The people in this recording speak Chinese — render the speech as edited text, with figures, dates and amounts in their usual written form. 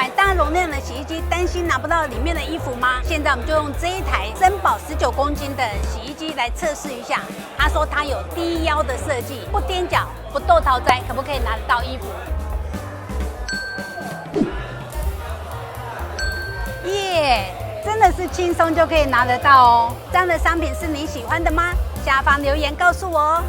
买大容量的洗衣机，担心拿不到里面的衣服吗？现在我们就用这一台珍宝19公斤的洗衣机来测试一下。他说它有低腰的设计，不踮脚，不豆桃栽，可不可以拿得到衣服？耶！真的是轻松就可以拿得到哦。这样的商品是你喜欢的吗？下方留言告诉我哦。